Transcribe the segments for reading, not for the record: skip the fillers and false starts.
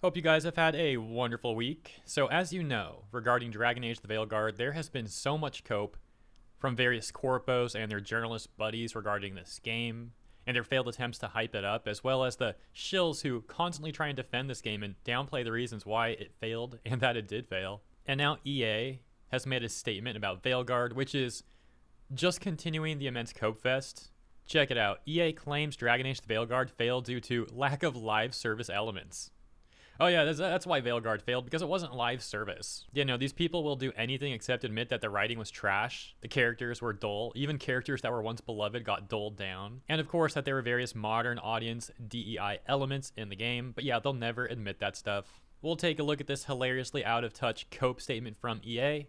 Hope you guys have had a wonderful week. So, as you know, regarding Dragon Age the Veilguard, there has been so much cope from various corpos and their journalist buddies regarding this game and their failed attempts to hype it up, as well as the shills who constantly try and defend this game and downplay the reasons why it failed and that it did fail. And now EA has made a statement about Veilguard, which is just continuing the immense cope fest. Check it out. EA claims Dragon Age the Veilguard failed due to lack of live service elements. Oh yeah, that's why Veilguard failed, because it wasn't live service. Yeah, no, these people will do anything except admit that the writing was trash, the characters were dull, even characters that were once beloved got dulled down, and of course that there were various modern audience DEI elements in the game, but yeah, they'll never admit that stuff. We'll take a look at this hilariously out of touch cope statement from EA,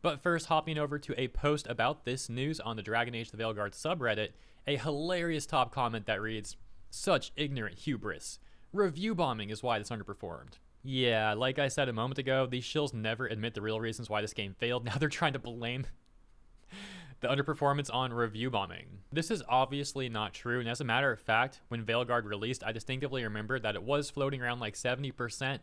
but first hopping over to a post about this news on the Dragon Age the Veilguard subreddit, a hilarious top comment that reads, "Such ignorant hubris. Review bombing is why this underperformed." Yeah, like I said a moment ago, these shills never admit the real reasons why this game failed. Now they're trying to blame the underperformance on review bombing. This is obviously not true, and as a matter of fact, when Veilguard released, I distinctively remember that it was floating around like 70%,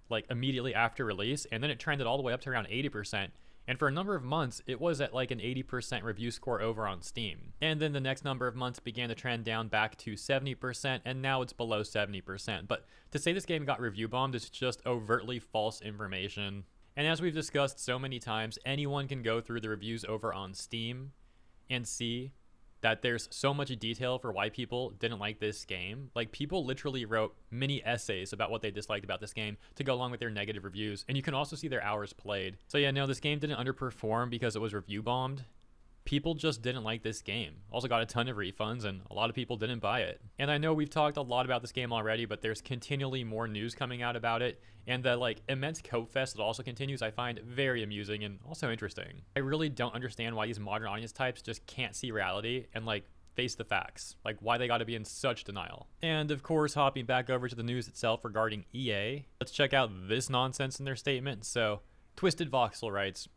like immediately after release, and then it trended all the way up to around 80%. And for a number of months, it was at like an 80% review score over on Steam. And then the next number of months began to trend down back to 70%, and now it's below 70%. But to say this game got review bombed is just overtly false information. And as we've discussed so many times, anyone can go through the reviews over on Steam and see that there's so much detail for why people didn't like this game. Like, people literally wrote mini essays about what they disliked about this game to go along with their negative reviews, and you can also see their hours played. So yeah, no, this game didn't underperform because it was review bombed. People just didn't like this game. Also got a ton of refunds, and a lot of people didn't buy it. And I know we've talked a lot about this game already, but there's continually more news coming out about it, and the immense cope fest that also continues I find very amusing and also interesting. I really don't understand why these modern audience types just can't see reality and face the facts, why they gotta be in such denial. And of course, hopping back over to the news itself regarding EA, let's check out this nonsense in their statement. So, Twisted Voxel writes,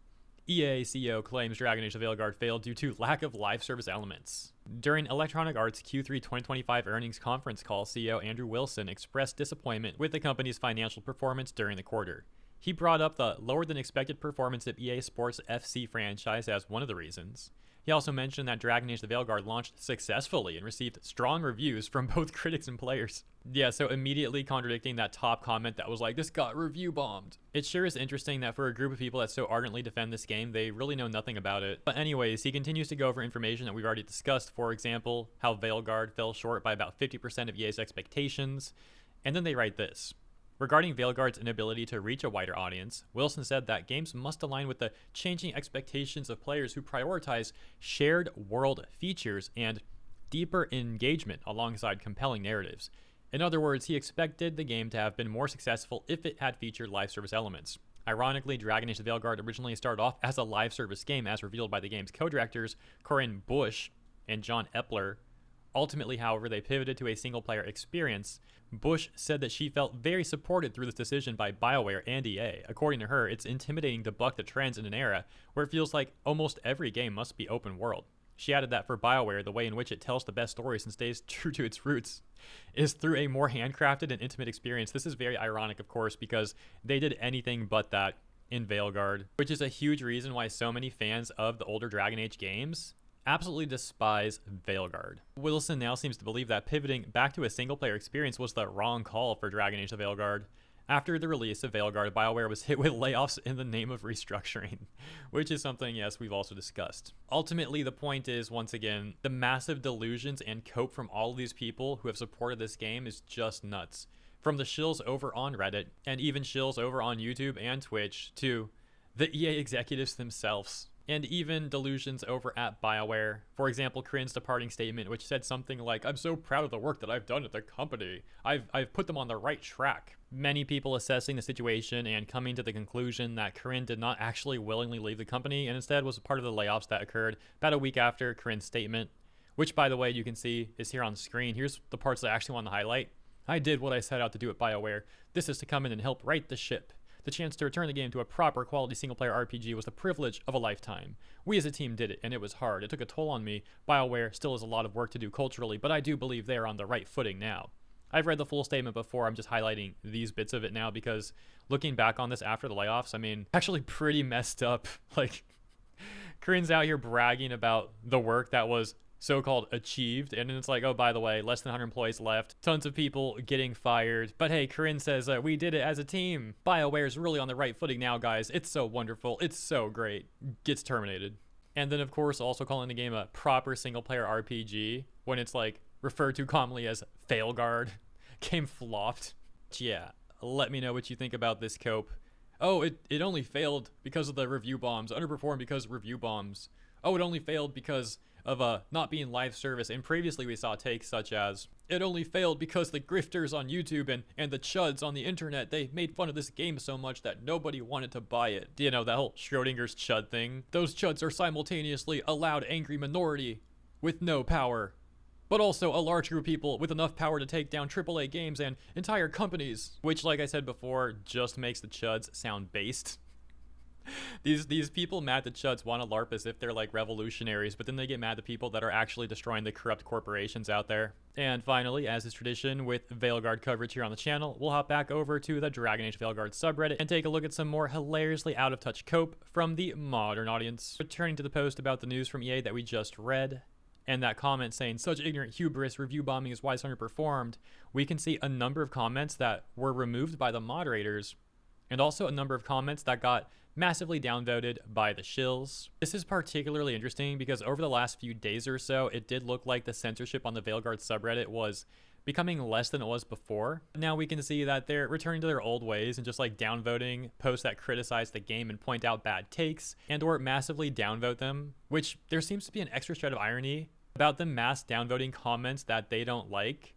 EA CEO claims Dragon Age the Veilguard failed due to lack of live service elements. During Electronic Arts Q3 2025 earnings conference call, CEO Andrew Wilson expressed disappointment with the company's financial performance during the quarter. He brought up the lower than expected performance of EA Sports FC franchise as one of the reasons. He also mentioned that Dragon Age the Veilguard launched successfully and received strong reviews from both critics and players. Yeah, so immediately contradicting that top comment that was like, this got review bombed. It sure is interesting that for a group of people that so ardently defend this game, they really know nothing about it. But anyways, he continues to go over information that we've already discussed. For example, how Veilguard fell short by about 50% of EA's expectations. And then they write this. Regarding Veilguard's inability to reach a wider audience, Wilson said that games must align with the changing expectations of players who prioritize shared world features and deeper engagement alongside compelling narratives. In other words, he expected the game to have been more successful if it had featured live service elements. Ironically, Dragon Age the Veilguard originally started off as a live service game, as revealed by the game's co-directors Corinne Bush and John Epler. Ultimately, however, they pivoted to a single-player experience. Bush said that she felt very supported through this decision by BioWare and EA. According to her, it's intimidating to buck the trends in an era where it feels like almost every game must be open world. She added that for BioWare, the way in which it tells the best stories and stays true to its roots is through a more handcrafted and intimate experience. This is very ironic, of course, because they did anything but that in Veilguard, which is a huge reason why so many fans of the older Dragon Age games absolutely despise Veilguard. Wilson now seems to believe that pivoting back to a single-player experience was the wrong call for Dragon Age the Veilguard. After the release of Veilguard, BioWare was hit with layoffs in the name of restructuring, which is something, yes, we've also discussed. Ultimately, the point is, once again, the massive delusions and cope from all of these people who have supported this game is just nuts. From the shills over on Reddit, and even shills over on YouTube and Twitch, to the EA executives themselves. And even delusions over at BioWare. For example, Corinne's departing statement, which said something like, "I'm so proud of the work that I've done at the company. I've put them on the right track." Many people assessing the situation and coming to the conclusion that Corinne did not actually willingly leave the company and instead was part of the layoffs that occurred about a week after Corinne's statement, which, by the way, you can see is here on screen. Here's the parts that I actually want to highlight. "I did what I set out to do at BioWare. This is to come in and help right the ship. The chance to return the game to a proper quality single-player RPG was the privilege of a lifetime. We as a team did it, and it was hard. It took a toll on me. BioWare still has a lot of work to do culturally, but I do believe they are on the right footing now. I've read the full statement before. I'm just highlighting these bits of it now because looking back on this after the layoffs, I mean, actually pretty messed up. Like, Corinne's out here bragging about the work that was so-called achieved, and then it's like, oh, by the way, less than 100 employees left, tons of people getting fired, but hey, Corinne says we did it as a team. BioWare is really on the right footing now, guys. It's so wonderful. It's so great. Gets terminated. And then, of course, also calling the game a proper single-player RPG when it's like referred to commonly as Veilguard. Game flopped. Yeah, let me know what you think about this cope. Oh, it only failed because of the review bombs. Underperformed because of review bombs. Oh, it only failed because of not being live service. And previously we saw takes such as, it only failed because the grifters on YouTube and the chuds on the internet, they made fun of this game so much that nobody wanted to buy it. You know, that whole Schrodinger's chud thing. Those chuds are simultaneously a loud, angry minority with no power, but also a large group of people with enough power to take down AAA games and entire companies. Which, like I said before, just makes the chuds sound based. These people mad that chuds want to LARP as if they're like revolutionaries, but then they get mad at the people that are actually destroying the corrupt corporations out there. And finally, as is tradition with Veilguard coverage here on the channel, we'll hop back over to the Dragon Age Veilguard subreddit and take a look at some more hilariously out-of-touch cope from the modern audience. Returning to the post about the news from EA that we just read, and that comment saying, such ignorant hubris, review bombing is why it's underperformed, we can see a number of comments that were removed by the moderators, and also a number of comments that got massively downvoted by the shills. This is particularly interesting because over the last few days or so, it did look like the censorship on the Veilguard subreddit was becoming less than it was before. Now we can see that they're returning to their old ways and just like downvoting posts that criticize the game and point out bad takes and or massively downvote them, which there seems to be an extra shred of irony about them mass downvoting comments that they don't like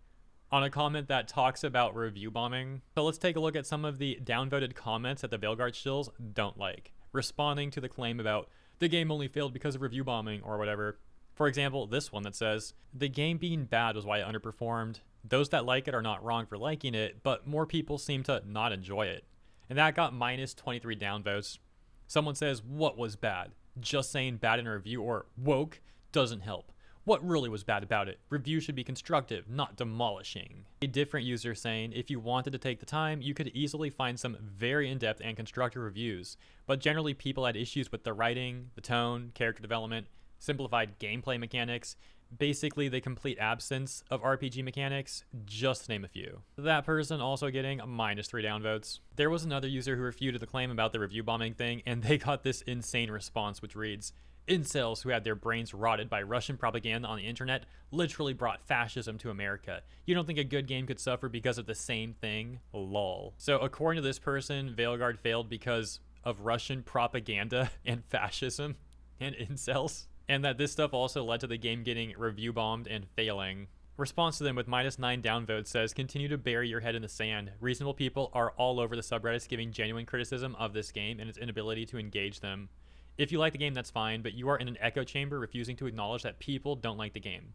on a comment that talks about review bombing. So let's take a look at some of the downvoted comments that the Veilguard shills don't like, responding to the claim about the game only failed because of review bombing or whatever. For example, this one that says, the game being bad was why it underperformed. Those that like it are not wrong for liking it, but more people seem to not enjoy it. And that got minus 23 downvotes. Someone says, what was bad? Just saying bad in a review or woke doesn't help. What really was bad about it? Review should be constructive, not demolishing. A different user saying, if you wanted to take the time, you could easily find some very in-depth and constructive reviews, but generally people had issues with the writing, the tone, character development, simplified gameplay mechanics, basically the complete absence of RPG mechanics, just to name a few. That person also getting minus 3 downvotes. There was another user who refuted the claim about the review bombing thing, and they got this insane response which reads, incels who had their brains rotted by Russian propaganda on the internet literally brought fascism to America. You don't think a good game could suffer because of the same thing? Lol. So according to this person, Veilguard failed because of Russian propaganda and fascism and incels, and that this stuff also led to the game getting review bombed and failing. Response to them with minus 9 downvotes says, continue to bury your head in the sand. Reasonable people are all over the subreddits giving genuine criticism of this game and its inability to engage them. If you like the game, that's fine, but you are in an echo chamber refusing to acknowledge that people don't like the game.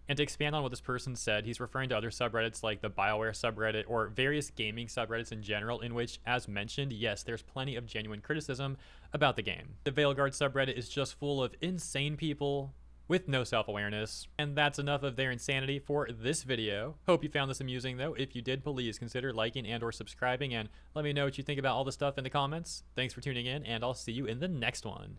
And to expand on what this person said, he's referring to other subreddits like the BioWare subreddit or various gaming subreddits in general in which, as mentioned, yes, there's plenty of genuine criticism about the game. The Veilguard subreddit is just full of insane people with no self-awareness. And that's enough of their insanity for this video. Hope you found this amusing though. If you did, please consider liking and or subscribing and let me know what you think about all the stuff in the comments. Thanks for tuning in and I'll see you in the next one.